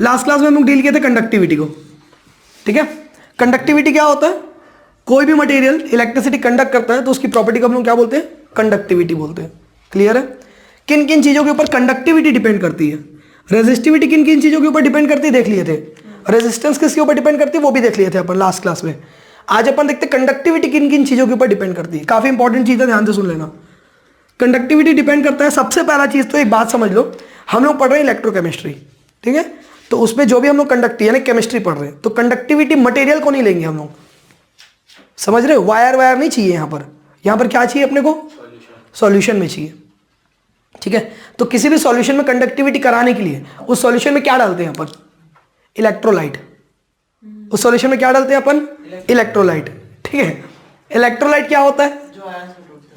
Last class में हम लोग डील किए थे कंडक्टिविटी को, ठीक है। कंडक्टिविटी क्या होता है, कोई भी मटेरियल इलेक्ट्रिसिटी कंडक्ट करता है तो उसकी प्रॉपर्टी को हम लोग क्या बोलते हैं, कंडक्टिविटी बोलते हैं। क्लियर है। किन किन चीज़ों के ऊपर कंडक्टिविटी डिपेंड करती है, रेजिस्टिविटी किन किन चीज़ों के ऊपर डिपेंड करती है देख लिए थे, रेजिस्टेंस किसके ऊपर डिपेंड करती है वो भी देख लिए थे अपन लास्ट क्लास में। आज अपन देखते हैं कंडक्टिविटी किन किन चीज़ों के ऊपर डिपेंड करती है। काफ़ी इंपॉर्टेंट चीज़ है, ध्यान से सुन लेना। कंडक्टिविटी डिपेंड करता है, सबसे पहला चीज़ तो एक बात समझ लो, हम लोग पढ़ रहे हैं इलेक्ट्रोकेमिस्ट्री, ठीक है। तो उसमें जो भी हम लोग यानी केमिस्ट्री पढ़ रहे हैं, तो कंडक्टिविटी मटेरियल को नहीं लेंगे हम लोग, समझ रहे हो। वायर नहीं चाहिए यहाँ पर क्या चाहिए अपने को, सॉल्यूशन में चाहिए, ठीक है। तो किसी भी सॉल्यूशन में कंडक्टिविटी कराने के लिए उस सॉल्यूशन में क्या डालते हैं अपन, इलेक्ट्रोलाइट। उस सॉल्यूशन में क्या डालते हैं अपन, इलेक्ट्रोलाइट, ठीक है। इलेक्ट्रोलाइट क्या होता है,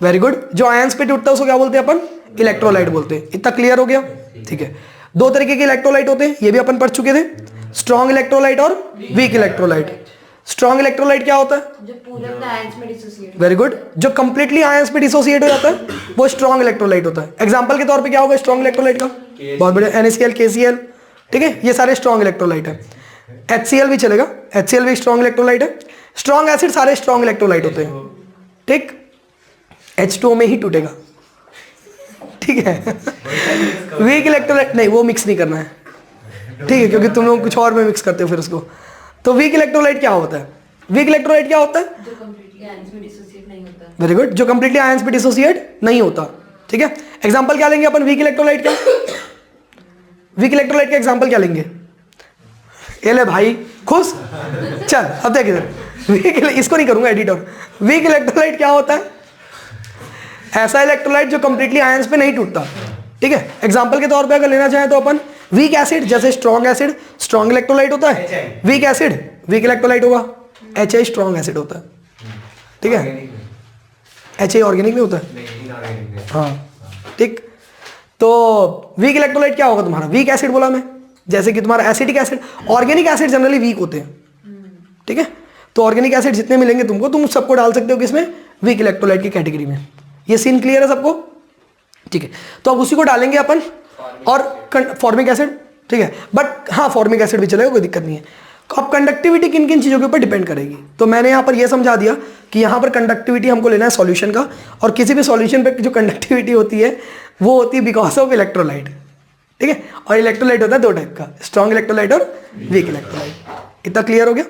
वेरी गुड, जो आयंस पे टूटता है उसको क्या बोलते हैं अपन, इलेक्ट्रोलाइट बोलते हैं। इतना क्लियर हो गया, ठीक है। दो तरीके के इलेक्ट्रोलाइट होते हैं, ये भी अपन पढ़ चुके थे, स्ट्रॉन्ग इलेक्ट्रोलाइट और वीक इलेक्ट्रोलाइट। स्ट्रॉन्ग इलेक्ट्रोलाइट क्या होता है, जो पूरे आयंस में डिसोसिएट, वेरी गुड, जो कंप्लीटली आयंस में डिसोसिएट हो जाता है वो स्ट्रॉन्ग इलेक्ट्रोलाइट होता है। एग्जांपल के तौर पे क्या होगा स्ट्रॉन्ग इलेक्ट्रोलाइट का, बहुत बढ़िया, NaCl, KCl, ठीक है, ये सारे स्ट्रॉन्ग इलेक्ट्रोलाइट है। HCl भी चलेगा, HCl भी स्ट्रॉन्ग इलेक्ट्रोलाइट है। स्ट्रॉन्ग एसिड सारे स्ट्रॉन्ग इलेक्ट्रोलाइट होते हैं, ठीक। H2O में ही टूटेगा, ठीक है। वीक इलेक्ट्रोलाइट नहीं, वो मिक्स नहीं करना है, ठीक है, क्योंकि तुम लोग कुछ और में मिक्स करते हो फिर उसको। तो वीक इलेक्ट्रोलाइट क्या होता है, वीक इलेक्ट्रोलाइट क्या होता है, जो कंप्लीटली आयंस में डिसोसिएट नहीं होता, वेरी गुड, जो कंप्लीटली आयंस में डिसोसिएट नहीं होता, ठीक है। एग्जांपल क्या लेंगे अपन वीक इलेक्ट्रोलाइट का, वीक इलेक्ट्रोलाइट का एग्जांपल क्या लेंगे, ये ले भाई खुश, चल अब देख इधर, इसको नहीं करूंगा एडिटर। वीक इलेक्ट्रोलाइट क्या होता है, ऐसा इलेक्ट्रोलाइट जो कंप्लीटली आयंस पे नहीं टूटता, ठीक है। एग्जांपल के तौर पे अगर लेना चाहें तो अपन वीक एसिड, जैसे स्ट्रॉन्ग एसिड स्ट्रॉन्ग इलेक्ट्रोलाइट होता है, वीक एसिड वीक इलेक्ट्रोलाइट होगा, HI स्ट्रॉन्ग एसिड होता है, ठीक है। HI ऑर्गेनिक नहीं होता है, हाँ, ठीक। तो वीक इलेक्ट्रोलाइट क्या होगा तुम्हारा, वीक एसिड बोला मैं, जैसे कि तुम्हारा acetic acid, organic acid generally weak होते हैं, ठीक है। तो ऑर्गेनिक एसिड जितने मिलेंगे तुमको, तुम सबको डाल सकते हो किसमें, वीक इलेक्ट्रोलाइट की कैटेगरी में। ये सीन क्लियर है सबको, ठीक है। तो अब उसी को डालेंगे अपन, और फॉर्मिक एसिड, ठीक है, बट हाँ फॉर्मिक एसिड भी चलेगा, कोई दिक्कत नहीं है। तो अब कंडक्टिविटी किन किन चीज़ों के ऊपर डिपेंड करेगी, तो मैंने यहाँ पर ये समझा दिया कि यहाँ पर कंडक्टिविटी हमको लेना है सॉल्यूशन का, और किसी भी सॉल्यूशन पे जो कंडक्टिविटी होती है वो होती है बिकॉज ऑफ इलेक्ट्रोलाइट, ठीक है। और इलेक्ट्रोलाइट होता है दो टाइप का, स्ट्रॉन्ग इलेक्ट्रोलाइट और वीक इलेक्ट्रोलाइट। इतना क्लियर हो गया।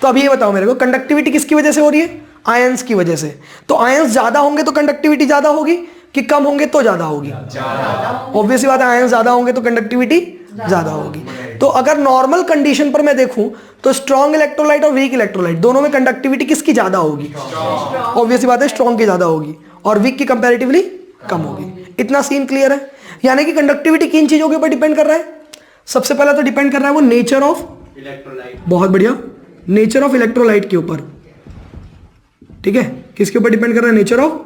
तो अब ये बताओ मेरे को, कंडक्टिविटी किसकी वजह से हो रही है, आयंस की वजह से। तो आयंस ज्यादा होंगे तो कंडक्टिविटी ज्यादा होगी, कि कम होंगे तो ज्यादा होगी, ऑब्वियस बात है, आयंस ज्यादा होंगे तो कंडक्टिविटी ज्यादा होगी। तो अगर नॉर्मल कंडीशन पर मैं देखूं तो स्ट्रॉन्ग इलेक्ट्रोलाइट और वीक इलेक्ट्रोलाइट दोनों में कंडक्टिविटी किसकी ज्यादा होगी, ऑब्वियस बात है स्ट्रॉन्ग की ज्यादा होगी, और वीक की कंपैरेटिवली कम होगी। इतना सीन क्लियर है। यानी कि कंडक्टिविटी किन चीजों के ऊपर डिपेंड कर रहा है, सबसे पहला तो डिपेंड कर रहा है वो नेचर ऑफ इलेक्ट्रोलाइट, बहुत बढ़िया, नेचर ऑफ इलेक्ट्रोलाइट के ऊपर, ठीक है। किसके ऊपर डिपेंड कर रहा है, नेचर ऑफ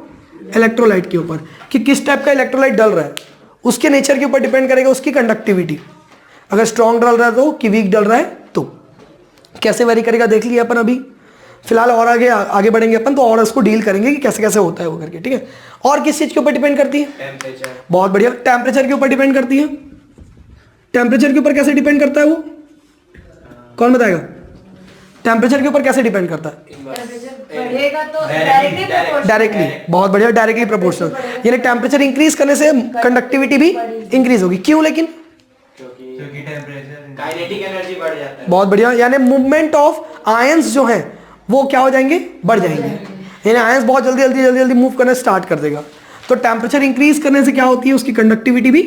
इलेक्ट्रोलाइट के ऊपर, कि किस टाइप का इलेक्ट्रोलाइट डल रहा है, उसके नेचर के ऊपर डिपेंड करेगा उसकी कंडक्टिविटी। अगर स्ट्रॉन्ग डल रहा है तो, कि वीक डल रहा है तो, कैसे वेरी करेगा देख लिया अपन अभी। फिलहाल और आगे बढ़ेंगे अपन तो और उसको डील करेंगे कि कैसे कैसे होता है वो करके, ठीक है। और किस चीज के ऊपर डिपेंड करती है, टेम्परेचर, बहुत बढ़िया, टेम्परेचर के ऊपर डिपेंड करती है। टेम्परेचर के ऊपर कैसे डिपेंड करता है वो, कौन बताएगा, टेम्परेचर के ऊपर कैसे डिपेंड करता है, डायरेक्टली, बहुत बढ़िया, डायरेक्टली प्रोपोर्शनल। यानी टेम्परेचर इंक्रीज करने से कंडक्टिविटी भी इंक्रीज होगी, क्यों, लेकिन क्योंकि टेम्परेचर काइनेटिक एनर्जी बढ़ जाता है, बहुत बढ़िया। यानी मूवमेंट ऑफ आयंस जो है वो क्या हो जाएंगे, बढ़ जाएंगे, यानी आयंस बहुत जल्दी जल्दी जल्दी जल्दी मूव करना स्टार्ट कर देगा। तो टेम्परेचर इंक्रीज करने से क्या होती है, उसकी कंडक्टिविटी भी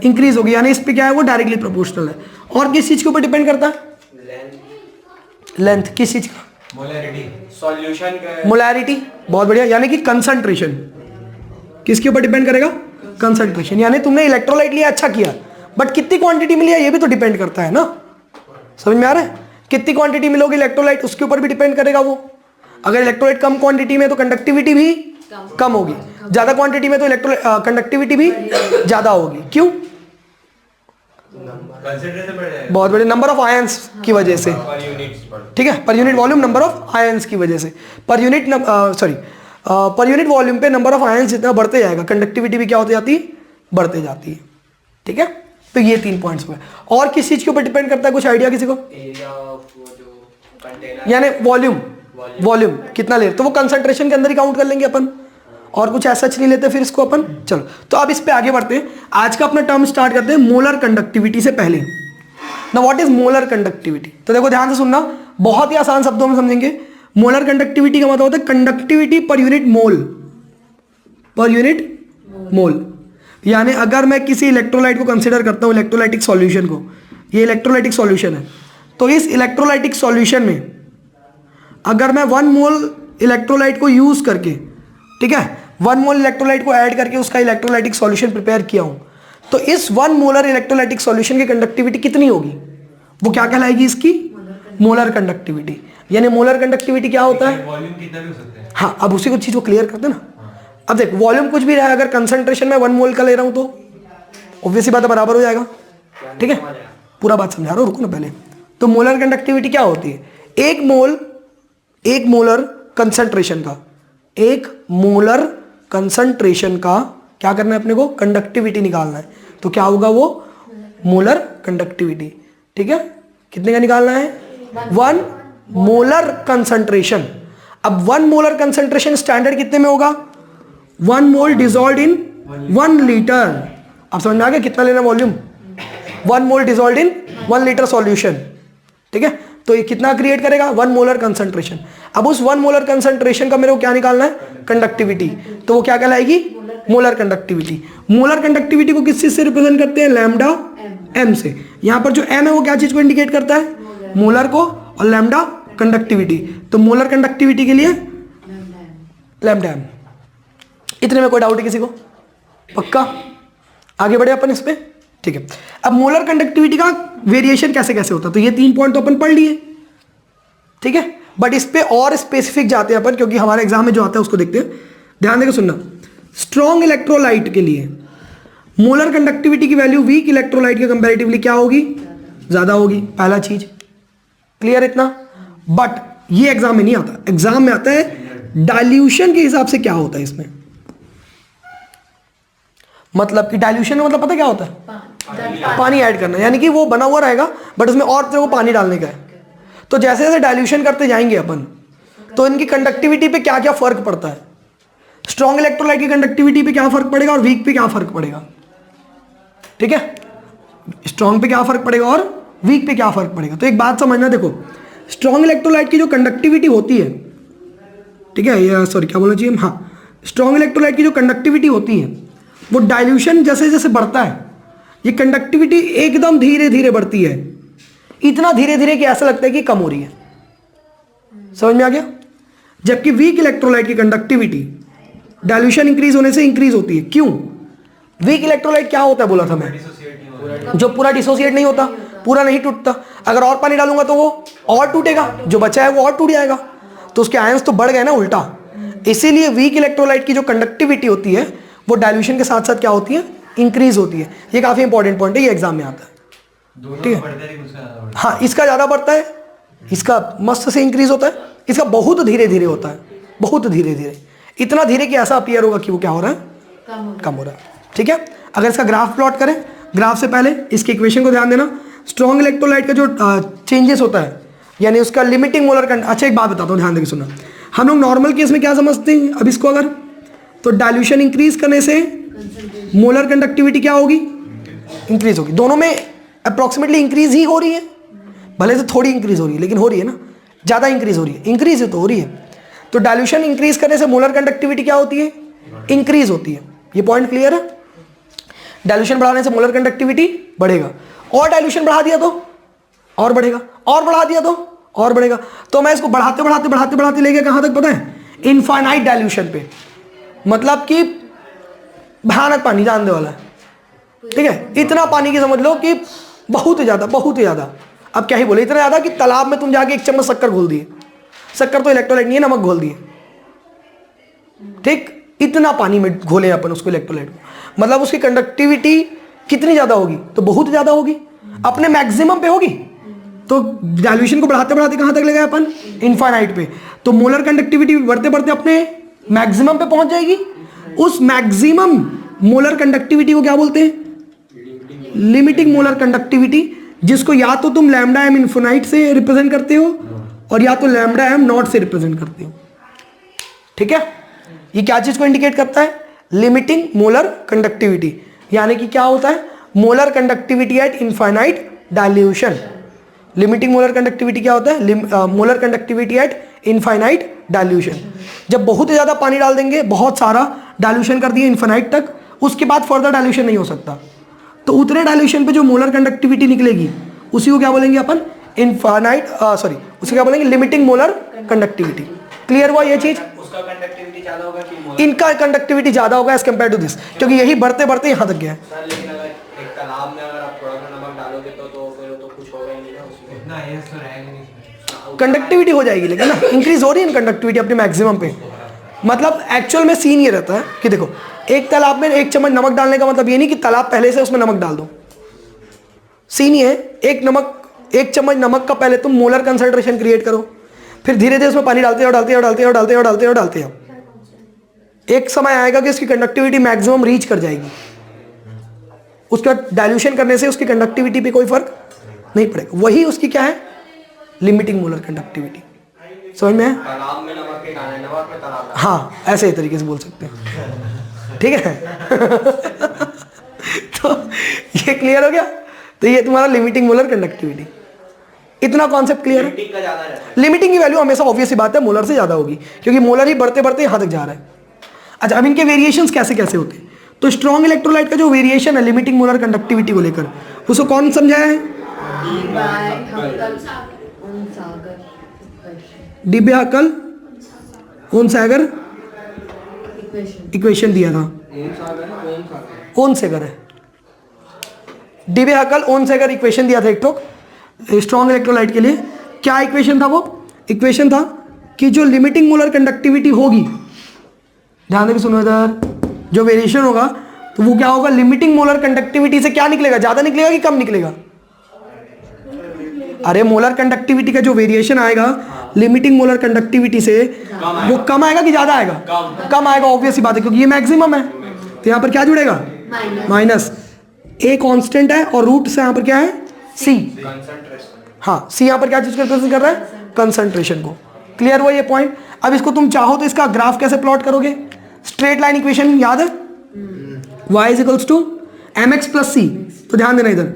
इंक्रीज होगी, यानी इस पे क्या है वो डायरेक्टली प्रोपोर्शनल है। और किस चीज के ऊपर डिपेंड करता है, लेंथ, किस चीज का, मोलैरिटी, सॉल्यूशन का मोलैरिटी, बहुत बढ़िया, यानी कि कंसंट्रेशन किसके ऊपर डिपेंड करेगा, कंसंट्रेशन। यानी तुमने इलेक्ट्रोलाइट लिया, अच्छा किया, बट कितनी क्वांटिटी में लिया ये भी तो डिपेंड करता है ना, समझ में आ रहा है। कितनी क्वांटिटी मिलोगी इलेक्ट्रोलाइट उसके ऊपर भी डिपेंड करेगा वो। अगर इलेक्ट्रोलाइट कम क्वांटिटी में तो कंडक्टिविटी भी कम होगी, ज्यादा क्वांटिटी में तो कंडक्टिविटी भी ज्यादा होगी, क्यों, बहुत बड़े नंबर ऑफ आयंस की वजह से, ठीक है, per unit volume number of ions की वजह से, पर यूनिट वॉल्यूम पे नंबर ऑफ आयंस जितना बढ़ते जाएगा कंडक्टिविटी भी क्या होती जाती है, बढ़ते जाती है, ठीक है। तो ये 3 पॉइंट्स हुए। और किस चीज के ऊपर डिपेंड करता है, कुछ आइडिया किसी को? एरिया ऑफ वो जो कंटेनर, यानी वॉल्यूम कितना ले, तो वो कंसंट्रेशन के अंदर ही काउंट कर लेंगे अपन, और कुछ ऐसा नहीं लेते फिर इसको अपन। चलो तो अब इस पे आगे बढ़ते हैं। आज का अपना टर्म स्टार्ट करते हैं मोलर कंडक्टिविटी से पहले। ना व्हाट इज मोलर कंडक्टिविटी? तो देखो ध्यान से सुनना, बहुत ही आसान शब्दों में समझेंगे। मोलर कंडक्टिविटी का मतलब होता है कंडक्टिविटी पर यूनिट मोल। यानी अगर मैं किसी इलेक्ट्रोलाइट को कंसीडर करता हूँ, इलेक्ट्रोलाइटिक सॉल्यूशन को, ये इलेक्ट्रोलाइटिक सॉल्यूशन है, तो इस इलेक्ट्रोलाइटिक सॉल्यूशन में अगर मैं 1 मोल इलेक्ट्रोलाइट को यूज करके, ठीक है, 1 मोल इलेक्ट्रोलाइट को ऐड करके उसका इलेक्ट्रोलाइटिक सॉल्यूशन प्रिपेयर किया हूं, तो इस 1 मोलर इलेक्ट्रोलाइटिक सॉल्यूशन की कंडक्टिविटी कितनी होगी? वो क्या कहलाएगी? इसकी मोलर कंडक्टिविटी। यानी मोलर कंडक्टिविटी क्या होता है? वॉल्यूम कितना भी हो सकता है। हाँ, अब उसी को चीज को क्लियर करते ना। अब देख, वॉल्यूम कुछ भी रहा, अगर कंसंट्रेशन में 1 मोल का ले रहा हूं तो ऑब्वियसली बात है बराबर हो जाएगा। ठीक है, पूरा बात समझा रहा हूं, रुको ना पहले। तो मोलर कंडक्टिविटी क्या होती है? 1 मोलर कंसंट्रेशन का, 1 मोलर कंसंट्रेशन का क्या करना है अपने को? कंडक्टिविटी निकालना है। तो क्या होगा वो? Molar conductivity. ठीक है, कितने का निकालना है? 1 मोलर कंसंट्रेशन। अब 1 मोलर कंसंट्रेशन स्टैंडर्ड कितने में होगा? 1 मोल डिजॉल्व इन 1 लीटर। अब समझ में आ गया कितना लेना volume? 1 mole dissolve in 1 litre solution. ठीक है, तो ये कितना क्रिएट करेगा? 1 मोलर कंसंट्रेशन। अब उस 1 मोलर कंसंट्रेशन का मेरे को क्या निकालना है? कंडक्टिविटी। तो वो क्या कहलाएगी? Molar conductivity. मोलर कंडक्टिविटी को किस चीज से रिप्रेजेंट करते हैं? लैम्डा एम से। यहां पर जो एम है वो क्या चीज को इंडिकेट करता है? मोलर को, और लैम्डा कंडक्टिविटी। तो मोलर कंडक्टिविटी के लिए लैम्डा एम। इतने में कोई डाउट है किसी को? पक्का? आगे बढ़े अपन इस पे। ठीक है, अब मोलर कंडक्टिविटी का वेरिएशन कैसे कैसे होता है, तो ये 3 पॉइंट तो अपन पढ़ लिए। ठीक है, बट इस पे और स्पेसिफिक जाते हैं अपन, क्योंकि हमारे एग्जाम में जो आता है उसको देखते हैं। ध्यान देकर सुनना। स्ट्रॉन्ग इलेक्ट्रोलाइट के लिए मोलर कंडक्टिविटी की वैल्यू वीक इलेक्ट्रोलाइट के कंपैरेटिवली क्या होगी? ज्यादा होगी। पहला चीज क्लियर इतना। बट ये एग्जाम में नहीं आता, एग्जाम में आता है डाइल्यूशन के हिसाब से क्या होता है इसमें। मतलब कि डाइल्यूशन में मतलब पता क्या होता है? पानी ऐड करना, यानी कि वो बना हुआ रहेगा बट उसमें और तेरे को पानी डालने का है। तो जैसे जैसे डाइल्यूशन करते जाएंगे अपन, तो इनकी कंडक्टिविटी पे क्या क्या फर्क पड़ता है? स्ट्रॉन्ग इलेक्ट्रोलाइट की कंडक्टिविटी पे क्या फर्क पड़ेगा और वीक पे क्या फर्क पड़ेगा? ठीक है, स्ट्रॉन्ग पे क्या फर्क पड़ेगा और वीक पे क्या फर्क पड़ेगा। तो एक बात समझना, देखो स्ट्रॉन्ग इलेक्ट्रोलाइट की जो कंडक्टिविटी होती है, ठीक है, या सॉरी क्या बोलना चाहिए, हाँ, स्ट्रॉन्ग इलेक्ट्रोलाइट की जो कंडक्टिविटी होती है वो डाइल्यूशन जैसे जैसे बढ़ता है, ये कंडक्टिविटी एकदम धीरे धीरे बढ़ती है। इतना धीरे धीरे कि ऐसा लगता है कि कम हो रही है। समझ में आ गया? जबकि वीक इलेक्ट्रोलाइट की कंडक्टिविटी डाइल्यूशन इंक्रीज होने से इंक्रीज होती है। क्यों? वीक इलेक्ट्रोलाइट क्या होता है बोला था मैं? जो पूरा डिसोसिएट नहीं होता, पूरा नहीं टूटता। अगर और पानी डालूंगा तो वो और टूटेगा, जो बचा है वो और टूट जाएगा। तो उसके आयंस तो बढ़ गए ना उल्टा। इसीलिए वीक इलेक्ट्रोलाइट की जो कंडक्टिविटी होती है वो डाइल्यूशन के साथ साथ क्या होती है? इंक्रीज होती है। ये काफी इंपॉर्टेंट पॉइंट है, ये एग्जाम में आता है। ठीक है, हाँ, इसका ज्यादा बढ़ता है, इसका मस्त से इंक्रीज होता है, इसका बहुत धीरे धीरे होता है, बहुत धीरे धीरे, इतना धीरे कि ऐसा अपीयर होगा कि वो क्या हो रहा है? कम हो रहा है। ठीक है, अगर इसका ग्राफ प्लॉट करें, ग्राफ से पहले इसके इक्वेशन को ध्यान देना। स्ट्रॉन्ग इलेक्ट्रोलाइट का जो चेंजेस होता है, यानी उसका लिमिटिंग मोलर अच्छा, एक बात बताता हूँ, ध्यान देकर सुनना। हम लोग नॉर्मल केस में क्या समझते हैं अब इसको, अगर तो डाइल्यूशन इंक्रीज करने से मोलर कंडक्टिविटी क्या होगी? इंक्रीज होगी। दोनों में अप्रोक्सीमेटली इंक्रीज ही हो रही है, भले से थोड़ी इंक्रीज हो रही है लेकिन हो रही है ना, ज़्यादा इंक्रीज हो रही है, इंक्रीज तो हो रही है। तो डाइल्यूशन इंक्रीज करने से मोलर कंडक्टिविटी क्या होती है? इंक्रीज होती है। ये पॉइंट क्लियर है? डाइल्यूशन बढ़ाने से मोलर कंडक्टिविटी बढ़ेगा, और डाइल्यूशन बढ़ा दिया तो और बढ़ेगा, और बढ़ा दिया तो और बढ़ेगा। तो मैं इसको बढ़ाते बढ़ाते बढ़ाते बढ़ाते लेके कहाँ तक पता है? इनफाइनाइट डाइल्यूशन पे, मतलब कि भयानक पानी जानने वाला है। ठीक है, इतना पानी की समझ लो कि बहुत ज़्यादा, बहुत ज़्यादा। अब क्या ही बोले, इतना ज़्यादा कि तालाब में तुम जाके 1 चम्मच शक्कर घोल दिए, शक्कर तो इलेक्ट्रोलाइट नहीं है, नमक घोल दिए। ठीक, इतना पानी में घोले अपन उसको, इलेक्ट्रोलाइट को, मतलब उसकी कंडक्टिविटी कितनी ज़्यादा होगी? तो बहुत ज़्यादा होगी, अपने मैक्सिमम पे होगी। तो डाइल्यूशन को बढ़ाते बढ़ाते कहाँ तक ले गए अपन? इनफाइनाइट पे। तो मोलर कंडक्टिविटी बढ़ते बढ़ते अपने मैक्सिमम पे पहुंच जाएगी। उस मैक्सिमम मोलर कंडक्टिविटी को क्या बोलते हैं? लिमिटिंग मोलर कंडक्टिविटी, जिसको या तो तुम लैम्डा एम इन्फिनाइट से रिप्रेजेंट करते हो और या तो लैम्डा एम नॉट से रिप्रेजेंट करते हो। ठीक है, ये क्या चीज को इंडिकेट करता है? लिमिटिंग मोलर कंडक्टिविटी, यानी कि क्या होता है? Molar conductivity eight infinite dilution. Limiting molar conductivity क्या होता है? Molar conductivity eight infinite dilution. जब बहुत ज़्यादा पानी डाल देंगे, बहुत सारा डाइल्यूशन कर दिए इनफाइनाइट तक, उसके बाद फर्दर डाइल्यूशन नहीं हो सकता, तो उतने डाइल्यूशन पे जो मोलर कंडक्टिविटी निकलेगी उसी को क्या बोलेंगे अपन? इनफाइनाइट, सॉरी, उसे क्या बोलेंगे? Limiting molar conductivity. क्लियर हुआ ये चीज? उसका कंडक्टिविटी ज्यादा होगा कि इनका कंडक्टिविटी ज्यादा होगा एज कम्पेयर टू दिस, क्योंकि यही बढ़ते बढ़ते यहाँ तक गया है। सर लेकिन अगर एक तालाब में अगर आप थोड़ा सा नमक डालोगे तो फिर तो कुछ होगा ही नहीं ना उसमें, इतना एयर्स तो रहेगा नहीं, कंडक्टिविटी हो जाएगी लेकिन ना, इंक्रीज हो रही है कंडक्टिविटी अपने मैक्सिमम पे। मतलब एक्चुअल में सीन ये रहता है कि देखो, एक तालाब में 1 चम्मच नमक डालने का मतलब ये नहीं कि तालाब पहले से उसमें नमक डाल दो। सीन ये है, 1 चम्मच नमक का पहले तुम मोलर कंसंट्रेशन क्रिएट करो, फिर धीरे धीरे उसमें पानी डालते हो डालते हो डालते हो डालते हो डालते हो डालते हो, एक समय आएगा कि उसकी कंडक्टिविटी मैक्सिमम रीच कर जाएगी। उसका डाइल्यूशन करने से उसकी कंडक्टिविटी पे कोई फर्क नहीं पड़ेगा। वही उसकी क्या है? Limiting molar conductivity. समझ में है? तालाब में नमक के डालना है, नमक में तालाब डालना है। हाँ, ऐसे ही तरीके से बोल सकते हैं। ठीक है। तो ये क्लियर हो गया? तो ये तुम्हारा लिमिटिंग मोलर कंडक्टिविटी। इतना कॉन्सेप्ट क्लियर है? लिमिटिंग का ज्यादा रहता है। लिमिटिंग की वैल्यू हमेशा ऑब्वियस सी बात है मोलर से ज्यादा होगी, क्योंकि मोलर ही बढ़ते बढ़ते यहां तक जा रहा है। अच्छा, अब इनके वेरिएशंस कैसे कैसे होते हैं? तो स्ट्रॉन्ग इलेक्ट्रोलाइट का जो वेरिएशन है लिमिटिंग मोलर कंडक्टिविटी को लेकर, उसको कौन समझाया है? डी हकल ओनसागर इक्वेशन दिया था। ओनसागर है, डी हकल ओनसागर इक्वेशन दिया था एक तो स्ट्रॉन्ग इलेक्ट्रोलाइट के लिए। क्या इक्वेशन था वो? इक्वेशन था कि जो लिमिटिंग मोलर कंडक्टिविटी होगी, ध्यान देकर सुनो इधर, जो वेरिएशन होगा तो वो क्या होगा? लिमिटिंग मोलर कंडक्टिविटी से क्या निकलेगा? ज्यादा निकलेगा कि कम निकलेगा? अरे मोलर कंडक्टिविटी का जो वेरिएशन आएगा लिमिटिंग मोलर कंडक्टिविटी से, वो कम आएगा कि ज्यादा आएगा? कम आएगा, ऑब्वियस सी बात है, क्योंकि ये मैक्सिमम है। तो यहाँ पर क्या जुड़ेगा? माइनस। ए कांस्टेंट है और रूट से यहाँ पर क्या है? सी। हाँ, सी यहाँ पर क्या चीज रिप्रेजेंट कर रहा है? कंसंट्रेशन को। क्लियर हुआ ये पॉइंट? अब इसको तुम चाहो तो इसका ग्राफ कैसे प्लॉट करोगे? स्ट्रेट लाइन इक्वेशन याद है? y is equals to M X plus C. तो ध्यान देना इधर,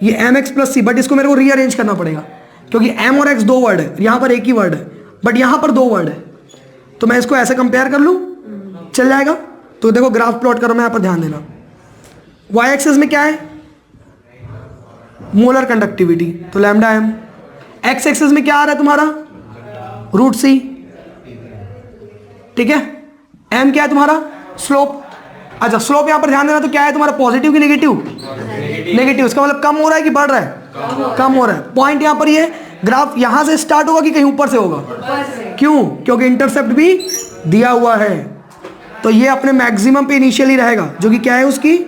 ये M X plus C, but इसको मेरे को रीअरेंज करना पड़ेगा, क्योंकि m और x 2 वर्ड है, यहाँ पर एक ही वर्ड है, बट यहाँ पर 2 वर्ड है। तो मैं इसको ऐसे कंपेयर कर लूँ, चल जाएगा? तो देखो ग्राफ प्लॉट करो, मैं यहाँ पर ध्यान देना। y एक्सिस में क्या है? मोलर कंडक्टिविटी, तो लैम्डा m। x एक्सिस में क्या आ रहा है तुम्हारा? रूट सी। ठीक है, m क्या है तुम्हारा? स्लोप। अच्छा, स्लोप यहाँ पर ध्यान देना, तो क्या है तुम्हारा? पॉजिटिव की नेगेटिव? नेगेटिव। इसका मतलब कम हो रहा है कि बढ़ रहा है? कम हो रहा है। पॉइंट यहाँ पर ये, ग्राफ यहाँ से स्टार्ट होगा कि कहीं ऊपर से होगा? क्यों? क्योंकि इंटरसेप्ट भी दिया हुआ है, तो ये अपने मैक्सिमम पे इनिशियली रहेगा, जो कि क्या है उसकी?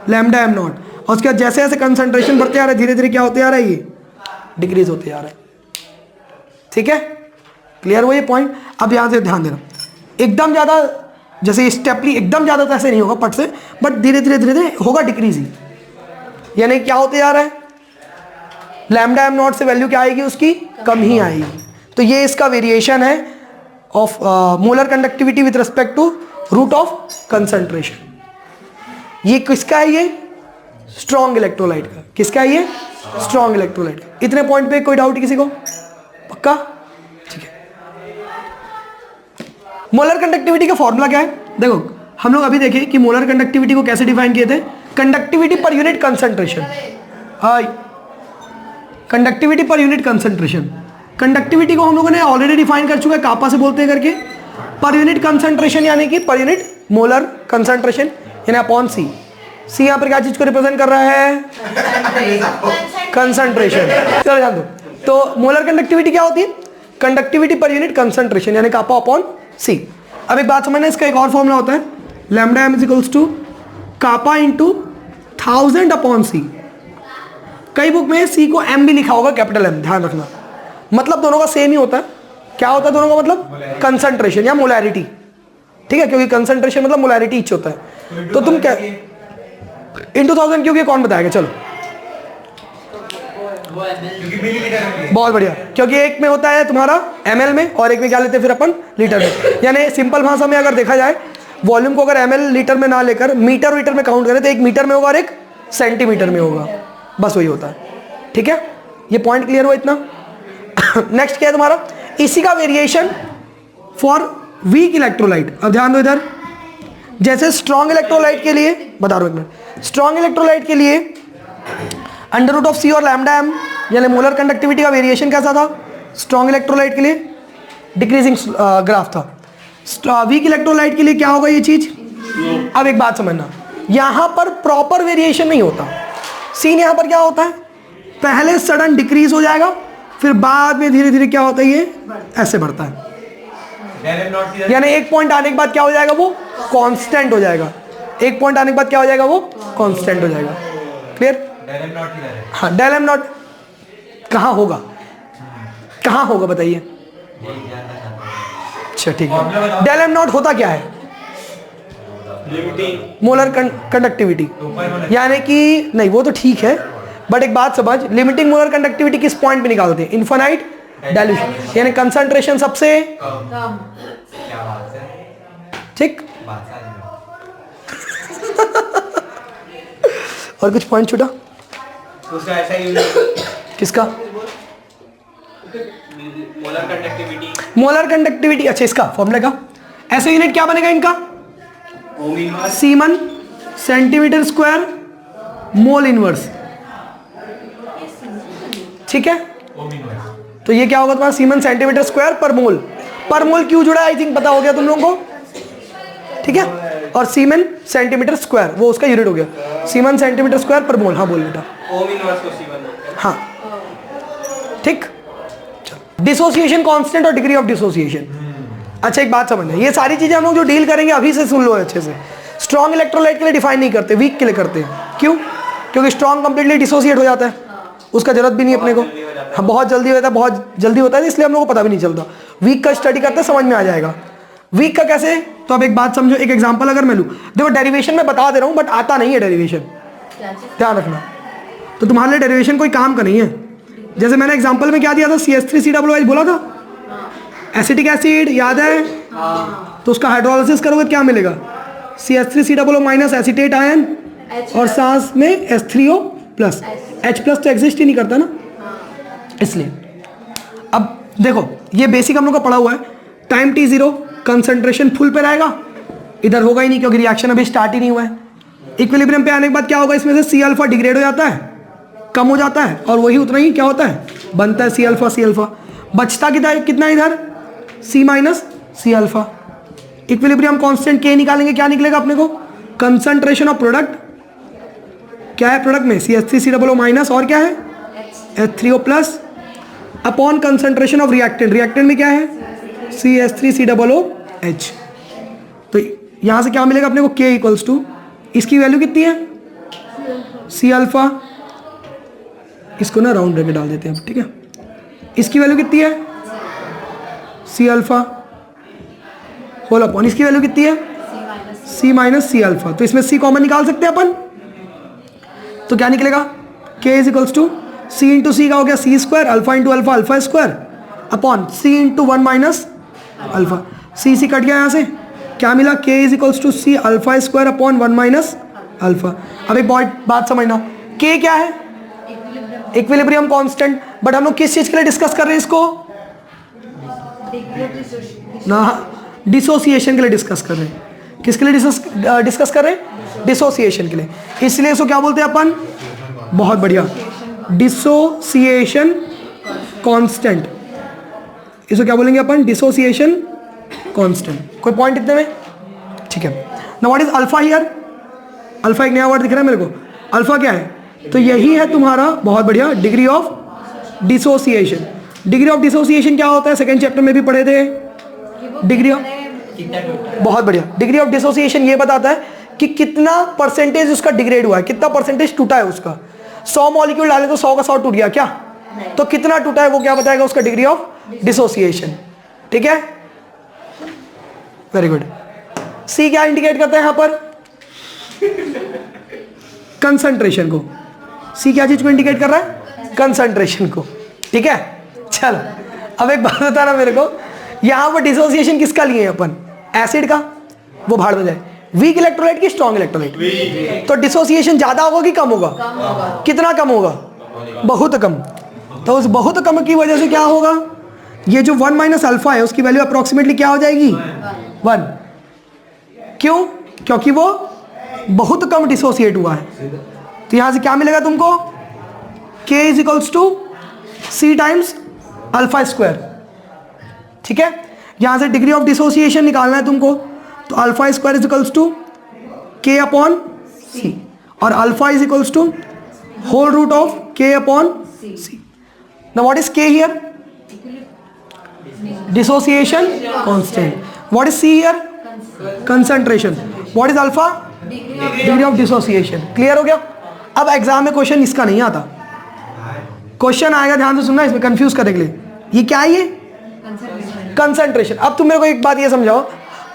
Lambda M not. और उसके बाद जैसे जैसे कंसंट्रेशन बढ़ते आ रहा है, धीरे धीरे क्या होते आ रहा है? ये डिक्रीज होते आ रहा है। ठीक है, क्लियर हुआ ये पॉइंट? अब यहाँ से ध्यान देना, एकदम ज़्यादा जैसे स्टेपली एकदम ज़्यादा तो ऐसे नहीं होगा पट से, बट धीरे धीरे धीरे धीरे होगा डिक्रीज ही। यानी क्या होते जा रहा है? लैम्डा एम नॉट से वैल्यू क्या आएगी उसकी? कम ही आएगी। तो ये इसका वेरिएशन है of molar conductivity with respect to root of concentration. ये किसका है? ये स्ट्रॉन्ग इलेक्ट्रोलाइट का। किसका है ये? स्ट्रॉन्ग इलेक्ट्रोलाइट का। इतने पॉइंट पे कोई डाउट किसी को? पक्का? ठीक है। मोलर कंडक्टिविटी का फॉर्मूला क्या है? देखो, हम लोग अभी देखें कि मोलर कंडक्टिविटी को कैसे डिफाइन किए थे। Conductivity per unit concentration. Hi, conductivity per unit concentration. Conductivity को हम लोगों ने ऑलरेडी डिफाइन कर चुका है, कापा से बोलते हैं करके। पर यूनिट कंसंट्रेशन यानी कि पर यूनिट मोलर कंसंट्रेशन यानी अपॉन सी। सी यहाँ पर क्या चीज को रिप्रेजेंट कर रहा है? कंसंट्रेशन। चलो जान दो। तो मोलर कंडक्टिविटी क्या होती है? कंडक्टिविटी पर यूनिट कंसंट्रेशन यानी कापा अपॉन सी। अब एक बात समझना, इसका एक और फॉर्मूला होता है, lambda M is equals to kappa into 1000 upon C. कई बुक में सी को एम भी लिखा होगा, कैपिटल एम, ध्यान रखना। मतलब दोनों का सेम ही होता है। क्या होता है दोनों का मतलब? कंसंट्रेशन या मोलैरिटी। ठीक है, क्योंकि कंसंट्रेशन मतलब मोलैरिटी इच होता है। तो तुम क्या इंटू 1000 क्योंकि कौन बताएगा, चलो बहुत बढ़िया, क्योंकि एक में होता है तुम्हारा ml में और एक में क्या लेते हैं फिर अपन लीटर में। यानी सिंपल भाषा में अगर देखा जाए वॉल्यूम को अगर ml लीटर में ना लेकर मीटर वीटर में काउंट करें तो एक मीटर में होगा और एक सेंटीमीटर में होगा, बस वही होता है। ठीक है, ये पॉइंट क्लियर हुआ इतना। नेक्स्ट क्या है तुम्हारा, इसी का वेरिएशन फॉर वीक इलेक्ट्रोलाइट। अब ध्यान दो इधर, जैसे स्ट्रॉन्ग इलेक्ट्रोलाइट के लिए बता रहा हूं एक मिनट, स्ट्रॉन्ग इलेक्ट्रोलाइट के लिए अंडर रूट ऑफ सी और लैम्डा एम यानी मोलर कंडक्टिविटी का वेरिएशन कैसा था, स्ट्रॉन्ग इलेक्ट्रोलाइट के लिए डिक्रीजिंग ग्राफ था। वीक इलेक्ट्रोलाइट के लिए क्या होगा ये चीज। अब एक बात समझना, यहां पर प्रॉपर वेरिएशन नहीं होता। सीन यहां पर क्या होता है, पहले सडन डिक्रीज हो जाएगा फिर बाद में धीरे धीरे क्या होता है ये ऐसे बढ़ता है। यानी एक पॉइंट आने के बाद क्या हो जाएगा, वो कांस्टेंट हो जाएगा। एक पॉइंट आने के बाद क्या हो जाएगा, वो कांस्टेंट हो जाएगा। क्लियर। हाँ, डेल एम नॉट कहाँ होगा, कहाँ होगा बताइए। अच्छा ठीक है, डेल एम नॉट होता क्या है, मोलर कंडक्टिविटी। यानी कि नहीं वो तो ठीक है, बट एक बात समझ, लिमिटिंग मोलर कंडक्टिविटी किस पॉइंट पे निकालते हैं, इनफाइनाइट डाइल्यूशन, यानी कंसंट्रेशन सबसे कम। ठीक। और कुछ पॉइंट छूटा उसका ऐसा ही किसका, मोलर कंडक्टिविटी। मोलर कंडक्टिविटी, अच्छा इसका फॉर्मूला का ऐसे यूनिट क्या बनेगा इनका, semen centimetre square mole inverse. ठीक है, तो ये क्या होगा तुम्हारा सीमन सेंटीमीटर स्क्वायर पर मोल। पर मोल क्यों जुड़ा है आई थिंक पता हो गया तुम लोगों को। ठीक है, और सीमन सेंटीमीटर स्क्वायर वो उसका यूनिट हो गया, सीमन सेंटीमीटर स्क्वायर पर मोल। हाँ बोल बेटा। ओम इनवर्स को सीमन बोलते हैं। हाँ ठीक। डिसोसिएशन कांस्टेंट और डिग्री ऑफ डिसोसिएशन। अच्छा एक बात समझना, ये सारी चीजें हम लोग जो डील करेंगे अभी से सुन लो अच्छे से। स्ट्रॉन्ग इलेक्ट्रोलाइट के लिए डिफाइन नहीं करते, वीक के लिए करते हैं। क्यों, क्योंकि स्ट्रॉन्ग कंप्लीटली डिसोसिएट हो जाता है, उसका जरूरत भी नहीं अपने को। हाँ बहुत जल्दी होता है, बहुत जल्दी होता है, इसलिए हम लोग को पता भी नहीं चलता। वीक का स्टडी करते हैं समझ में आ जाएगा। वीक का कैसे, तो अब एक बात समझो, एक एग्जांपल अगर मैं लूँ, देखो डेरिवेशन में बता दे रहा हूँ बट आता नहीं है डेरिवेशन, ध्यान रखना। तो तुम्हारे लिए डेरिवेशन कोई काम का नहीं है। जैसे मैंने एग्जांपल में क्या दिया था, CH3COOH बोला था, एसिटिक एसिड याद है। तो उसका हाइड्रोलाइसिस करोगे क्या मिलेगा, CH3COO माइनस एसिटेट आयन और सांस में H3O प्लस। H प्लस तो एग्जिस्ट ही नहीं करता ना, इसलिए। अब देखो ये बेसिक हम लोग का पढ़ा हुआ है। टाइम t0 कंसंट्रेशन फुल पे रहेगा, इधर होगा ही नहीं क्योंकि रिएक्शन अभी स्टार्ट ही नहीं हुआ है। इक्विलिब्रियम पे आने के बाद क्या होगा, इसमें से C अल्फा डिग्रेड हो जाता है, कम हो जाता है, और वही उतना ही क्या होता है बनता है C अल्फा। बचता कितना इधर C minus C alpha. Equilibrium constant K निकालेंगे, क्या निकलेगा अपने को, कंसंट्रेशन ऑफ प्रोडक्ट क्या है प्रोडक्ट में, CH3COO माइनस और क्या है H3O plus upon concentration of reactant. Reactant में क्या है CH3COOH। तो यहां से क्या मिलेगा अपने को, K इक्वल्स टू, इसकी वैल्यू कितनी है C अल्फा, इसको ना राउंड करके डाल देते हैं अब, ठीक है। इसकी वैल्यू कितनी है C अल्फा होल अपॉन, इसकी वैल्यू कितनी है C माइनस C अल्फा। तो इसमें C कॉमन निकाल सकते हैं अपन, तो क्या निकलेगा K is equals to C into C का हो गया C square, alpha into alpha alpha square upon C into 1 minus alpha. C cut गया यहाँ से, क्या मिला K is equals to C alpha square upon 1 minus alpha. अब एक बात समझना, K क्या है, इक्विलिब्रियम कांस्टेंट। बट हम लोग किस चीज के लिए डिस्कस कर रहे हैं इसको ना, डिसोसिएशन के लिए डिस्कस कर रहे हैं। किसके लिए डिस्कस कर रहे हैं, डिसोसिएशन के लिए। इसलिए इसको क्या बोलते हैं अपन, बहुत बढ़िया, डिसोसिएशन कांस्टेंट। इसको क्या बोलेंगे अपन, डिसोसिएशन कांस्टेंट। कोई पॉइंट इतने में, ठीक है। Now what is alpha here, alpha एक नया वर्ड दिख रहा है मेरे को, अल्फा क्या है, तो यही है तुम्हारा बहुत बढ़िया degree of dissociation. Degree of dissociation क्या होता है, सेकंड चैप्टर में भी पढ़े थे। डिग्री ऑफ, बहुत बढ़िया, डिग्री ऑफ डिसोसिएशन ये बताता है कि कितना परसेंटेज उसका डिग्रेड हुआ है, कितना परसेंटेज टूटा है उसका। 100 मॉलिक्यूल डाले तो 100 का 100 टूट गया क्या, तो कितना टूटा है वो क्या बताएगा उसका डिग्री ऑफ डिसोसिएशन। ठीक है, वेरी गुड। सी क्या इंडिकेट करता है यहां पर, कंसंट्रेशन को। सी क्या चीज को इंडिकेट कर रहा है? कंसंट्रेशन को। ठीक है, चलो अब एक बात बता रहा मेरे को, यहां पर डिसोसिएशन किसका लिए अपन? एसिड का, वो भाड़ में जाए। वीक इलेक्ट्रोलाइट की स्ट्रॉन्ग इलेक्ट्रोलाइट, तो डिसोसिएशन ज्यादा होगा कि कम होगा? कितना कम होगा? बहुत कम। तो उस बहुत कम की वजह से क्या होगा, ये जो 1 माइनस अल्फा है उसकी वैल्यू अप्रोक्सीमेटली क्या हो जाएगी? 1। क्यों? क्योंकि वो बहुत कम डिसोसिएट हुआ है। तो यहां से क्या मिलेगा तुमको? K is equals to C times alpha square. ठीक है, यहां से डिग्री ऑफ डिसोसिएशन निकालना है तुमको, तो alpha square is equals to K upon C, और alpha is equals to whole root of K upon C। Now what is K here? Dissociation constant. What is C here? Concentration. What is alpha? Degree of dissociation. Clear हो गया? अब exam में question इसका नहीं आता, question आएगा, ध्यान से सुनना, इसमें कंफ्यूज करने के लिए। ये क्या है? ये कंसंट्रेशन। अब तुम मेरे को एक बात ये समझाओ,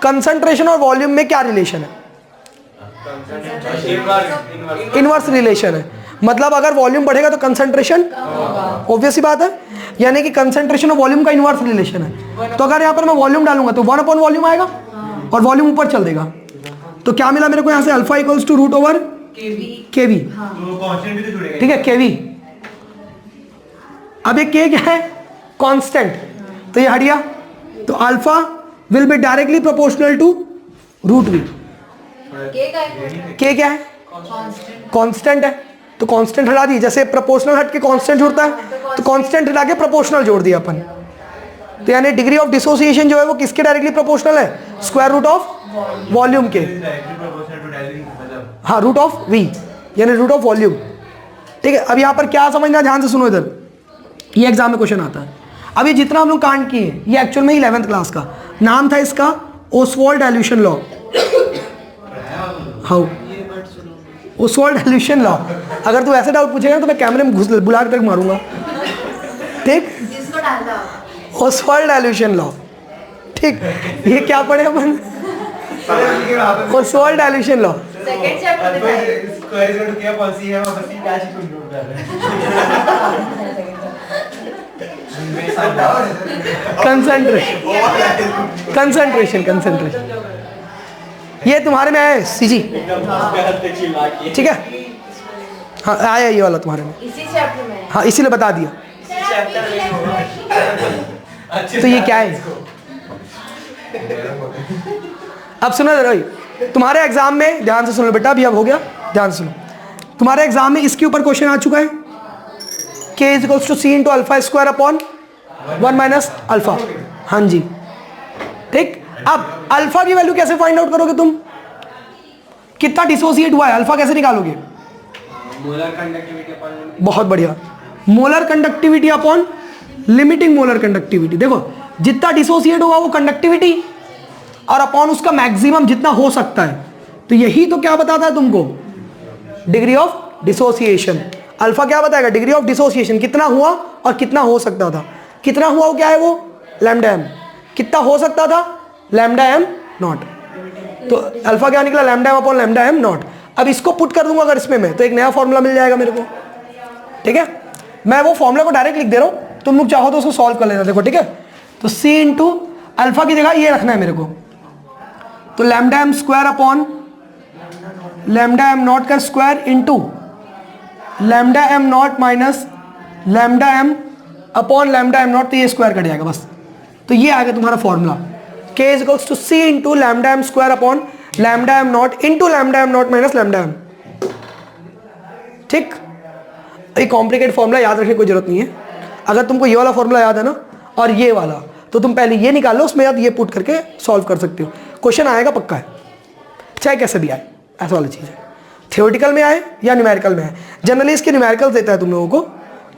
कंसंट्रेशन और वॉल्यूम में क्या रिलेशन है? इनवर्स रिलेशन है। मतलब अगर वॉल्यूम बढ़ेगा तो कंसंट्रेशन, ऑब्वियस सी बात है, यानी कि कंसंट्रेशन और वॉल्यूम का इनवर्स रिलेशन है। तो अगर यहाँ पर मैं वॉल्यूम डालूंगा तो 1 अपॉन वॉल्यूम आएगा और वॉल्यूम ऊपर चल देगा। तो क्या मिला मेरे को यहाँ से? Alpha equals to root over KV. ठीक है, केवी। अब ये के क्या है? कांस्टेंट, तो ये हट गया। तो alpha will be directly proportional to root V. K क्या है? कांस्टेंट है, तो कांस्टेंट हटा दी। जैसे प्रोपोर्शनल हट के कांस्टेंट जुड़ता है, तो कांस्टेंट हटा के प्रोपोर्शनल जोड़ दिया अपन। तो यानी डिग्री ऑफ डिसोसिएशन जो है वो किसके डायरेक्टली प्रोपोर्शनल है? स्क्वायर रूट ऑफ वॉल्यूम के। हाँ, रूट ऑफ वी, यानी रूट ऑफ वॉल्यूम। ठीक है, अब यहाँ पर क्या समझना, ध्यान से सुनो इधर, ये एग्जाम में क्वेश्चन आता है। अब ये जितना हम लोग कांड किए, ये एक्चुअल में 11th क्लास का नाम था, इसका Oswald dilution law. How? Oswald dilution law. अगर तू ऐसे डाउट पूछेगा तो मैं कैमरे में घुस बुला कर मारूंगा। ठीक, ओसवाल्ड डाइल्यूशन लॉ। ठीक, ये क्या पढ़े अपन? Ostwald dilution law. Second chapter concentration, ये तुम्हारे में है सीजी। ठीक है, हाँ आया ये वाला तुम्हारे में, इसी चैप्टर में। हाँ इसीलिए बता दिया। तो ये क्या है? अब सुनो जरा, तुम्हारे एग्जाम में ध्यान से सुनो बेटा, अभी अब हो गया, ध्यान से सुनो। तुम्हारे एग्जाम में इसके ऊपर क्वेश्चन आ चुका है, K is equals to C into alpha square upon 1 minus alpha. हाँ जी, ठीक। अब अल्फा की वैल्यू कैसे फाइंड आउट करोगे तुम? कितना डिसोसिएट हुआ है, अल्फा कैसे निकालोगे? मोलर कंडक्टिविटी अपॉन, बहुत बढ़िया, molar conductivity upon limiting molar conductivity. देखो जितना डिसोसिएट होगा वो कंडक्टिविटी, और अपॉन उसका मैक्सिमम जितना हो सकता है। तो यही तो क्या बताता है तुमको? Degree of dissociation. अल्फा क्या बताएगा? डिग्री ऑफ डिसोसिएशन, कितना हुआ और कितना हो सकता था। कितना हुआ वो क्या है? वो लैम्डा एम। कितना हो सकता था? Lambda M not. तो अल्फा क्या निकला? Lambda M upon lambda M not. अब इसको पुट कर दूंगा अगर इसमें मैं, तो एक नया फॉर्मूला मिल जाएगा मेरे को। ठीक है, मैं वो फॉर्मूला को डायरेक्ट लिख दे रहा हूँ, तुम लोग चाहो तो उसको सॉल्व कर लेना। देखो ठीक है, तो सी इंटू अल्फा की जगह ये रखना है मेरे को, तो lambda M square upon lambda M naught का square into lambda M not minus lambda M upon lambda M not, तो ये स्क्वायर कट जाएगा बस। तो ये आ गया तुम्हारा formula, K is equals to C into lambda M square upon lambda M not into lambda M not minus lambda M. ठीक, ये कॉम्प्लिकेटेड फॉर्मूला याद रखने की कोई जरूरत नहीं है। अगर तुमको ये वाला फॉर्मूला याद है ना और ये वाला, तो तुम पहले ये निकाल लो, उसमें याद ये पुट करके सॉल्व कर सकते हो। क्वेश्चन आएगा पक्का है, चाहे कैसे भी आए, ऐसा वाली चीज़ है। थियोरेटिकल में आए या न्यूमेरिकल में आए, जनरली इसके न्यूमेरिकल देता है तुम लोगों को।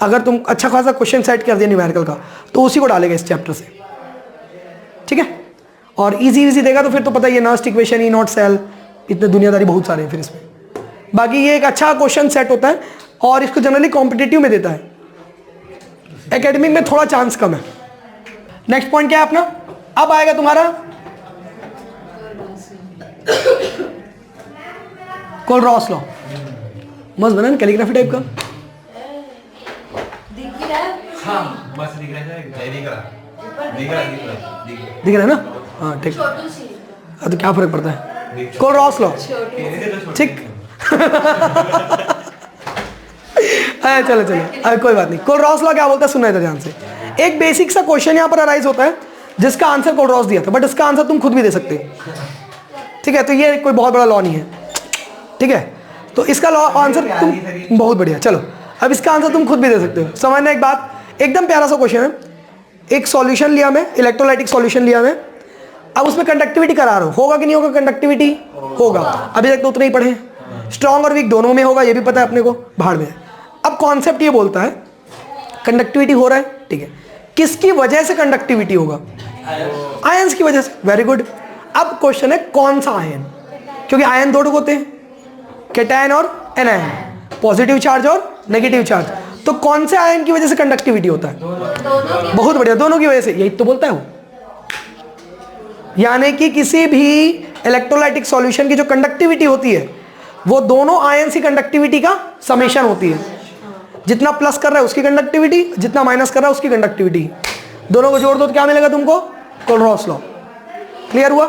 अगर तुम अच्छा खासा क्वेश्चन सेट कर दिया न्यूमेरिकल का, तो उसी को डालेगा इस चैप्टर से। ठीक है, और इजी देगा तो फिर तो पता ही है, Nernst equation, E not cell, इतने दुनियादारी बहुत सारे हैं फिर इसमें। बाकी ये एक अच्छा क्वेश्चन सेट होता है और इसको जनरली कॉम्पिटिटिव में देता है, एकेडमिक में थोड़ा चांस कम है। नेक्स्ट पॉइंट क्या है अपना? अब आएगा तुम्हारा कोलरॉस लॉ। मस्त बना ना कैलीग्राफी टाइप का। हाँ बस दिख रहा है, दिख रहा है ना? हाँ ठीक। अब तो क्या फर्क पड़ता है, कोलरॉस लॉ, ठीक। चलो चलो, अरे कोई बात नहीं। कोलरॉस लॉ क्या बोलता है सुनना इधर ध्यान से। एक बेसिक सा क्वेश्चन यहाँ पर अराइज होता है जिसका आंसर कोलरॉस दिया था, बट इसका आंसर तुम खुद भी दे सकते हो, ठीक है। तो ये कोई बहुत बड़ा लॉ नहीं है, ठीक है। तो इसका लॉ आंसर तुम, बहुत बढ़िया, चलो अब इसका आंसर तुम खुद भी दे सकते हो। समझना एक बात, एकदम प्यारा सा क्वेश्चन है। एक सॉल्यूशन लिया मैं, इलेक्ट्रोलाइटिक सॉल्यूशन लिया मैं, अब उसमें कंडक्टिविटी करा रहा हूँ, होगा कि नहीं होगा? कंडक्टिविटी होगा, अभी तक तो उतने ही पढ़े। स्ट्रॉन्ग और वीक दोनों में होगा, ये भी पता है अपने को, भाड़ में। अब कॉन्सेप्ट ये बोलता है कंडक्टिविटी हो रहा है, ठीक है, किसकी वजह से कंडक्टिविटी होगा? आयंस की वजह से, वेरी गुड। अब क्वेश्चन है कौन सा आयन, क्योंकि आयन दो होते हैं, कैटायन और एनायन, पॉजिटिव चार्ज और नेगेटिव चार्ज। तो कौन से आयन की वजह से कंडक्टिविटी होता है? बहुत बढ़िया, दोनों की वजह से, यही तो बोलता है वो। यानी कि किसी भी इलेक्ट्रोलाइटिक सॉल्यूशन की जो कंडक्टिविटी होती है वो दोनों आयंस की कंडक्टिविटी का समेशन होती है। जितना प्लस कर रहा है उसकी कंडक्टिविटी, जितना माइनस कर रहा है उसकी कंडक्टिविटी, दोनों को जोड़ दो तो क्या मिलेगा तुमको? कोलरॉस लॉ। क्लियर हुआ?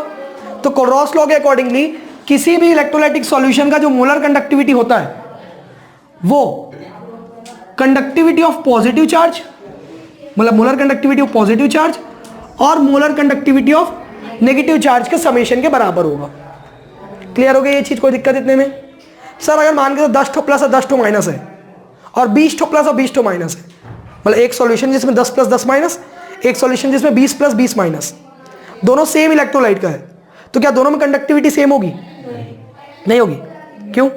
तो कोलरॉस लॉ के अकॉर्डिंगली किसी भी इलेक्ट्रोलाइटिक सॉल्यूशन का जो मोलर कंडक्टिविटी होता है वो कंडक्टिविटी ऑफ पॉजिटिव चार्ज, मतलब molar conductivity of positive charge और molar conductivity of negative charge के समेशन के बराबर होगा। क्लियर हो गया ये चीज? कोई दिक्कत इतने में? सर अगर मान के 10 ठो प्लस और 10 ठो माइनस है और 20 ठो प्लस और 20 ठो माइनस है, मतलब एक सॉल्यूशन जिसमें 10 प्लस 10 माइनस, एक सॉल्यूशन जिसमें 20 प्लस 20 माइनस, दोनों सेम इलेक्ट्रोलाइट का है, तो क्या दोनों में कंडक्टिविटी सेम होगी? नहीं होगी। क्यों?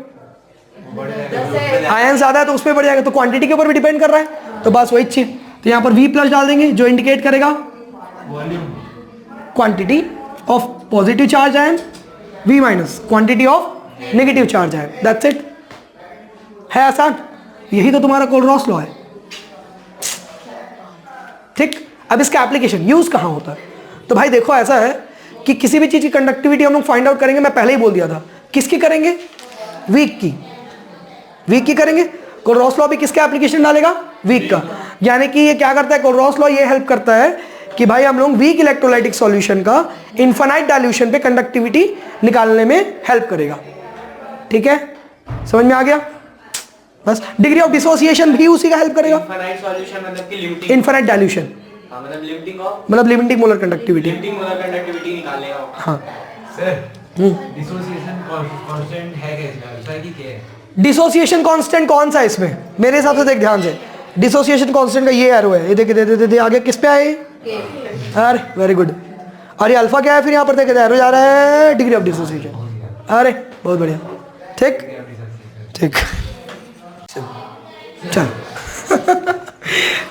आयन ज्यादा है तो उसमें बढ़ जाएगा, तो क्वांटिटी के ऊपर भी डिपेंड कर रहा है। तो बस वही चीज, तो यहाँ पर V प्लस डाल देंगे जो इंडिकेट करेगा quantity of positive charge ion, V minus quantity of negative charge ion. That's it. है आसान? यही तो तुम्हारा कोलरॉस लॉ है, ठीक। अब इसका एप्लीकेशन यूज कहाँ होता है? तो भाई देखो ऐसा है कि किसी भी चीज की कंडक्टिविटी हम लोग फाइंड आउट करेंगे, मैं पहले ही बोल दिया था, किसकी करेंगे? वीक की। वीक की करेंगे। कोलरॉस लॉ भी किसका एप्लीकेशन डालेगा? वीक का। यानी कि ये क्या करता है कोलरॉस लॉ? ये हेल्प करता है कि भाई हम लोग वीक इलेक्ट्रोलाइटिक सॉल्यूशन का इनफाइनाइट डाइल्यूशन पे कंडक्टिविटी निकालने में हेल्प करेगा, ठीक है। समझ में आ गया? बस डिग्री ऑफ डिसोसिएशन भी उसी का हेल्प करेगा। इनफाइनाइट सॉल्यूशन मतलब कि लिमिटिंग, इनफाइनाइट डाइल्यूशन मतलब लिमिटिंग ऑफ, मतलब limiting molar conductivity. Limiting molar conductivity निकालेगा। हाँ सर डिसोसिएशन कांस्टेंट है क्या इसका? ऐसा कि क्या है? डिसोसिएशन कांस्टेंट कौन सा है इसमें? मेरे हिसाब से देख ध्यान से, डिसोसिएशन कांस्टेंट का ये एरो है, ये देख दे आगे किस पे आए? अरे वेरी गुड। और ये अल्फा क्या है? फिर यहाँ पर देखे एरो जा रहा है डिग्री ऑफ डिसोसिएशन। अरे बहुत बढ़िया, ठीक ठीक। चल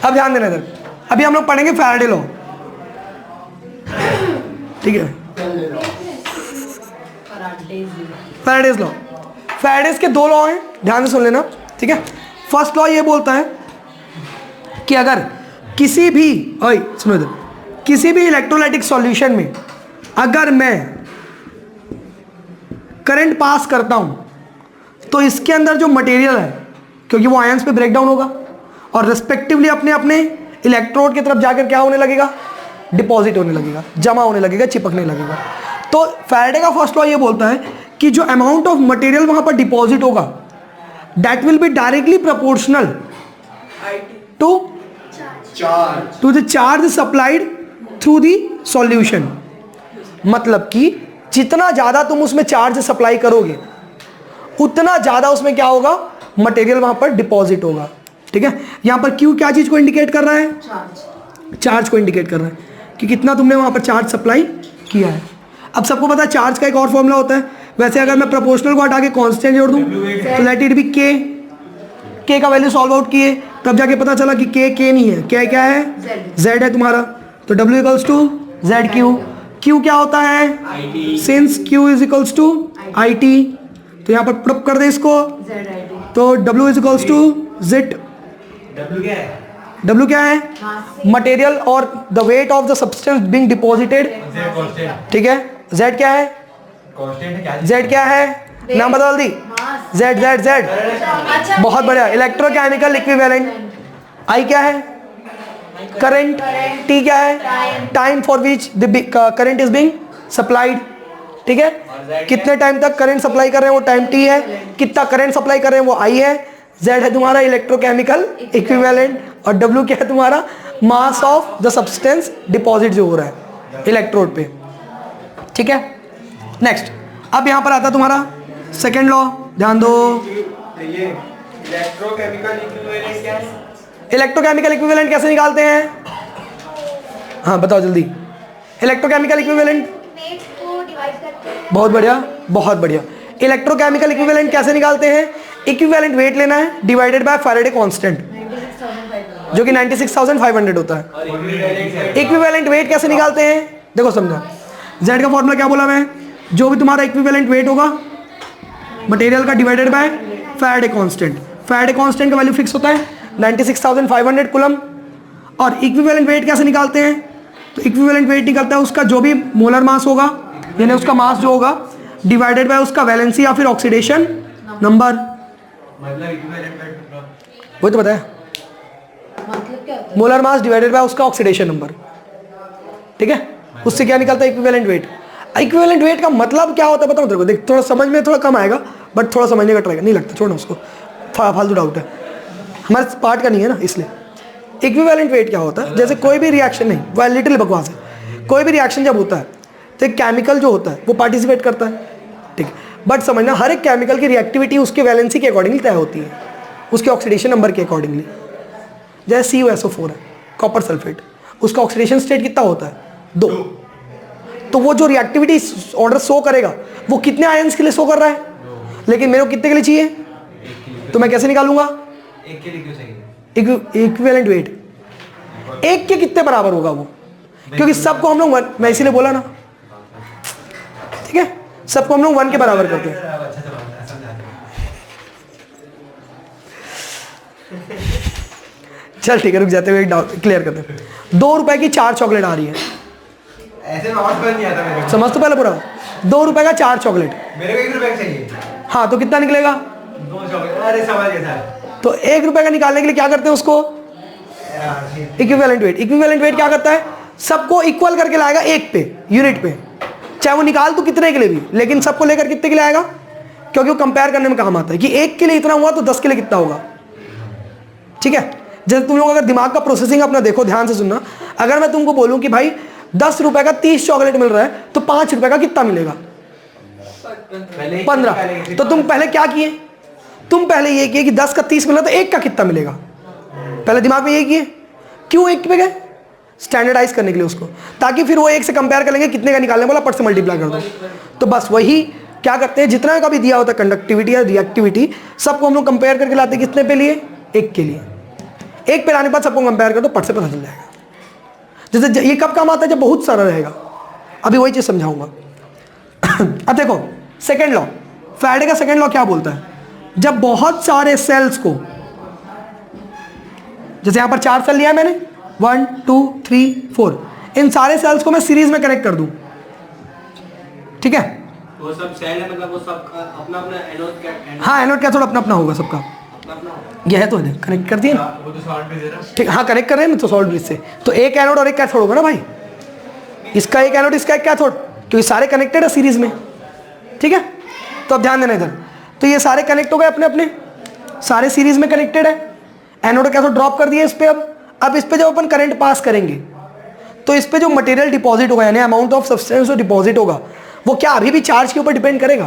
अब ध्यान देना इधर। अभी हम लोग पढ़ेंगे फैराडे लॉ, ठीक है। फैराडेज लॉ, फैराडेज के दो लॉ हैं, ध्यान से सुन लेना, ठीक है। फर्स्ट लॉ ये बोलता है कि अगर किसी भी, ओए सुनो इधर, किसी भी इलेक्ट्रोलाइटिक सॉल्यूशन में अगर मैं करंट पास करता हूं तो इसके अंदर जो मटेरियल है, क्योंकि वो आयंस पे ब्रेक डाउन होगा और रिस्पेक्टिवली अपने अपने इलेक्ट्रोड की तरफ जाकर क्या होने लगेगा? डिपॉजिट होने लगेगा, जमा होने लगेगा, चिपकने लगेगा। तो फैराडे का फर्स्ट लॉ ये बोलता है कि जो अमाउंट ऑफ मटेरियल वहां पर डिपॉजिट होगा that will be directly proportional to the charge supplied through the solution. मतलब कि जितना ज्यादा तुम उसमें चार्ज सप्लाई करोगे उतना ज्यादा उसमें क्या होगा? मटेरियल वहां पर डिपॉजिट होगा, ठीक है। यहां पर क्यू क्या चीज को इंडिकेट कर रहा है? चार्ज को इंडिकेट कर रहा है कि कितना तुमने वहां पर चार्ज सप्लाई किया है। अब सबको पता है चार्ज का एक और फॉर्मूला होता है। वैसे अगर मैं प्रोपोर्शनल को हटा के कांस्टेंट जोड़ दूं तो लेट इट बी के का वैल्यू सॉल्व आउट किए तब जाके पता चला कि के नहीं है, क्या है? जेड है तुम्हारा। तो W equals to Z Q क्या होता है? Since Q is equals to IT, तो यहाँ पर प्रूव कर दे इसको, तो W is equals to Z. W क्या है? मटेरियल और the weight of the substance being deposited, ठीक है। Z क्या है? Z क्या है? नाम बता जल्दी। जेड जेड जेड, अच्छा, बहुत बढ़िया। इलेक्ट्रोकेमिकल इक्विवेलेंट, आई क्या है? करंट। टी क्या है? Time for which the current is being supplied. ठीक है, कितने टाइम तक करंट सप्लाई कर रहे हैं वो टाइम टी है, कितना करंट सप्लाई कर रहे हैं वो आई है। जेड है तुम्हारा इलेक्ट्रोकेमिकल इक्विवेलेंट, और डब्ल्यू क्या है तुम्हारा? Mass of the substance deposit जो हो रहा है इलेक्ट्रोड पे। ठीक है, नेक्स्ट अब यहां पर आता है तुम्हारा सेकेंड लॉ, ध्यान दो। ये इलेक्ट्रोकेमिकल इक्विवेलेंट क्या है? इलेक्ट्रोकेमिकल इक्विवेलेंट कैसे निकालते हैं? हाँ बताओ जल्दी। इलेक्ट्रोकेमिकल इक्विवेलेंट, वेट को डिवाइड करते हैं। बहुत बढ़िया, बहुत बढ़िया। इलेक्ट्रोकेमिकल इक्विवेलेंट कैसे निकालते हैं? इक्विवेलेंट वेट लेना है डिवाइडेड बाय फैराडे कांस्टेंट, जो कि 96,500 होता है। इक्विवेलेंट वेट कैसे निकालते हैं? देखो समझा, जेड का फॉर्मूला क्या बोला मैं? जो भी तुम्हारा इक्विवेलेंट वेट होगा मटेरियल का divided by Faraday constant. Faraday constant का वैल्यू फिक्स होता है 96,500 कूलम। और इक्विवेलेंट वेट कैसे निकालते हैं? तो इक्विवेलेंट वेट निकलता है उसका जो भी मोलर मास होगा, यानी उसका मास जो होगा डिवाइडेड बाय उसका वैलेंसी या फिर ऑक्सीडेशन नंबर। मतलब इक्विवेलेंट वही तो बताया, मतलब क्या होता है? मोलर मास डिवाइडेड बाय उसका ऑक्सीडेशन नंबर। ठीक है, उससे क्या निकलता है? Equivalent weight. इक्विवेलेंट वेट का मतलब क्या होता है बताओ तेरे को। देख थोड़ा समझ में थोड़ा कम आएगा, बट थोड़ा समझने का ट्राई नहीं लगता, छोड़ना उसको, फालतू डाउट है, हमारे पार्ट का नहीं है ना इसलिए। इक्विवेलेंट वेट क्या होता है? जैसे कोई भी रिएक्शन, नहीं वह लिटिल बकवास है, कोई भी रिएक्शन जब होता है तो एक केमिकल जो होता है वो पार्टिसिपेट करता है। ठीक है, बट समझना हर एक केमिकल की रिएक्टिविटी उसके वैलेंसी के अकॉर्डिंगली तय होती है, उसके ऑक्सीडेशन नंबर के अकॉर्डिंगली। जैसे CuSO4 है, कॉपर सल्फेट, उसका ऑक्सीडेशन स्टेट कितना होता है? 2। तो वो जो रिएक्टिविटी ऑर्डर शो करेगा वो कितने आयंस के लिए शो कर रहा है? लेकिन मेरे को कितने के लिए चाहिए? तो मैं कैसे निकालूंगा? एक के लिए क्यों चाहिए? इक्विवेलेंट वेट एक के कितने बराबर होगा वो? क्योंकि सबको हम लोग मैं इसीलिए बोला ना, ठीक है, सबको हम लोग 1 के बराबर करते हैं। अच्छा समझा, समझा। चल ठीक है, रुक जाते हुए एक डाउट क्लियर करते हैं। 2 रुपए की 4 चॉकलेट आ रही है, ऐसे में और समझ नहीं आता मेरे को। समझ तो पहले पूरा। 2 रुपए का 4 चॉकलेट, मेरे को 1 रुपए का चाहिए। हाँ तो कितना निकलेगा? 2 चॉकलेट, अरे समझ गया सर। तो 1 रुपए का निकालने के लिए क्या करते हैं उसको? Equivalent weight. इक्विवेलेंट वेट क्या करता है? सबको इक्वल करके लाएगा 1 पे, यूनिट पे, चाहे वो निकाल तो कितने के लिए भी, लेकिन सबको लेकर कितने के लिए आएगा? क्योंकि वो कंपेयर करने में काम आता है कि 1 के लिए इतना हुआ तो 10 के लिए कितना होगा। ठीक है, जैसे तुम लोग अगर दिमाग का प्रोसेसिंग अपना देखो, ध्यान से सुनना, अगर मैं तुमको बोलूं कि भाई 10 रुपए का 30 चॉकलेट मिल रहा है तो 5 रुपए का कितना मिलेगा? 15। तो तुम पहले क्या किए? तुम पहले ये किए कि 10 का 30 मिला तो 1 का कितना मिलेगा, पहले दिमाग में ये किए। क्यों 1 पे गए? स्टैंडर्डाइज करने के लिए उसको, ताकि फिर वो 1 से कंपेयर कर लेंगे कितने का निकालने बोला, पट से मल्टीप्लाई कर दो। तो बस वही क्या करते हैं, जितना का भी दिया होता है कंडक्टिविटी या रिएक्टिविटी, सबको हम लोग कंपेयर करके लाते हैं कितने पे लिए? 1 के लिए। 1 पे लाने के बाद सबको कंपेयर कर दो, पट से पता चल जाएगा। जैसे ये कब काम आता है? जब बहुत सारा रहेगा, अभी वही चीज समझाऊंगा। अब देखो सेकेंड लॉ, फैराडे का सेकेंड लॉ क्या बोलता है? जब बहुत सारे सेल्स को, जैसे यहां पर 4 सेल लिया है मैंने, 1 2 3 4, इन सारे सेल्स को मैं सीरीज में कनेक्ट कर दूं, ठीक है, वो सब सेल है, मतलब वो सब अपना अपना एनोड कैथोड हाँ एनोड कैथोड अपना अपना होगा सबका। अपना यह है तो कनेक्ट कर दिए, वो तो सॉल्ट पे दे रहा। ठीक, हाँ कनेक्ट कर रहे हैं ना तो सॉल्ट ब्रिज से, तो एक एनोड और एक कैथोड होगा ना भाई, इसका एक एनोड इसका एक कैथोड, क्योंकि सारे कनेक्टेड है सीरीज में। ठीक है, तो अब ध्यान देना इधर, तो ये सारे कनेक्ट हो गए अपने अपने, सारे सीरीज में कनेक्टेड है, एनोड कैथोड ड्रॉप कर दिए इस पे। अब इस पे जब अपन करंट पास करेंगे तो इस पे जो मटेरियल डिपॉजिट होगा, यानी अमाउंट ऑफ सब्सटेंस जो डिपॉजिट होगा, वो क्या अभी भी चार्ज के ऊपर डिपेंड करेगा?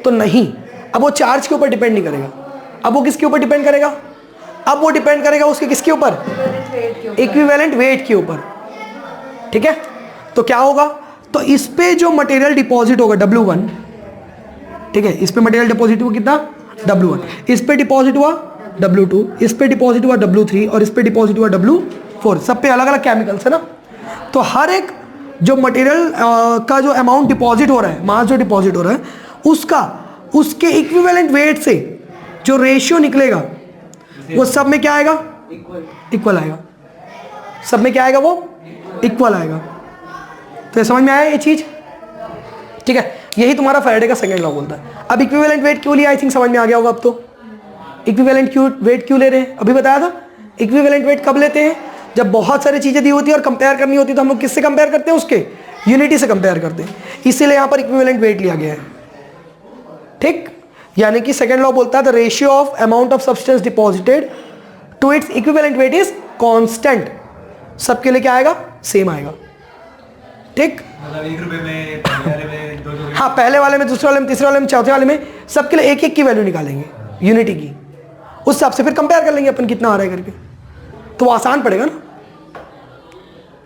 तो नहीं, अब वो चार्ज के ऊपर डिपेंड नहीं करेगा। अब वो किसके ऊपर डिपेंड करेगा? अब वो डिपेंड करेगा उसके किसके ऊपर? इक्विवेलेंट वेट के ऊपर। ठीक है, तो क्या होगा, तो इस पे जो मटेरियल डिपॉजिट होगा W1, ठीक है, इस पे मटेरियल डिपॉजिट हुआ कितना? W1, इस पे डिपॉजिट हुआ W2, इस पे डिपॉजिट हुआ W3 और इस पे डिपॉजिट हुआ W4, सब पे अलग अलग केमिकल्स है ना। तो हर एक जो मटेरियल का जो अमाउंट डिपॉजिट हो रहा है, मास जो डिपॉजिट हो रहा है, उसका उसके इक्विवेलेंट वेट से जो रेशियो निकलेगा वो सब में क्या आएगा? इक्वल आएगा। सब में क्या आएगा? वो इक्वल आएगा। तो ये समझ में आया ये चीज? ठीक है, यही तुम्हारा फैराडे का सेकंड लॉ बोलता है। अब इक्विवेलेंट वेट क्यों लिया, आई थिंक समझ में आ गया होगा अब तो। इक्विवेलेंट वेट क्यों ले रहे हैं, अभी बताया था। इक्विवेलेंट वेट कब लेते हैं, जब बहुत सारी चीजें दी होती है और कंपेयर करनी होती है, तो हम लोग किससे कंपेयर करते हैं, उसके यूनिटी से कंपेयर करते हैं, इसीलिए यहां पर इक्विवेलेंट वेट लिया गया है। ठीक, यानी कि सेकंड लॉ बोलता है the ratio of amount of substance deposited to its equivalent weight is constant. सबके लिए क्या आएगा, सेम आएगा। ठीक, मतलब 1 रुपए में पहले वाले में 2 हाँ, पहले वाले में, दूसरे वाले में, तीसरे वाले में, चौथे वाले में, सबके लिए एक एक की वैल्यू निकालेंगे यूनिटी की, उस हिसाब से फिर कंपेयर कर लेंगे अपन कितना आ रहा है करके, तो वो आसान पड़ेगा ना।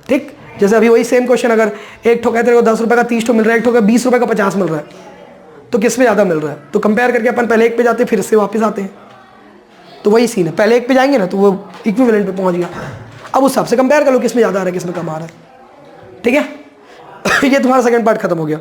ठीक, जैसे अभी वही सेम क्वेश्चन, अगर एक ठो कहते हो 10 रुपए का 30 ठो मिल रहा है, एक ठो का 20 रुपए का 50 मिल रहा है, तो किस में ज़्यादा मिल रहा है, तो कंपेयर करके अपन पहले एक पे जाते हैं, फिर इससे वापस आते हैं। तो वही सीन है, पहले एक पे जाएंगे ना तो वो इक्विवेलेंट पे पहुंच गया, अब उस हिसाब से कंपेयर कर लो किस में ज़्यादा आ रहा है, किस में कम आ रहा है। ठीक है ये तुम्हारा सेकंड पार्ट खत्म हो गया।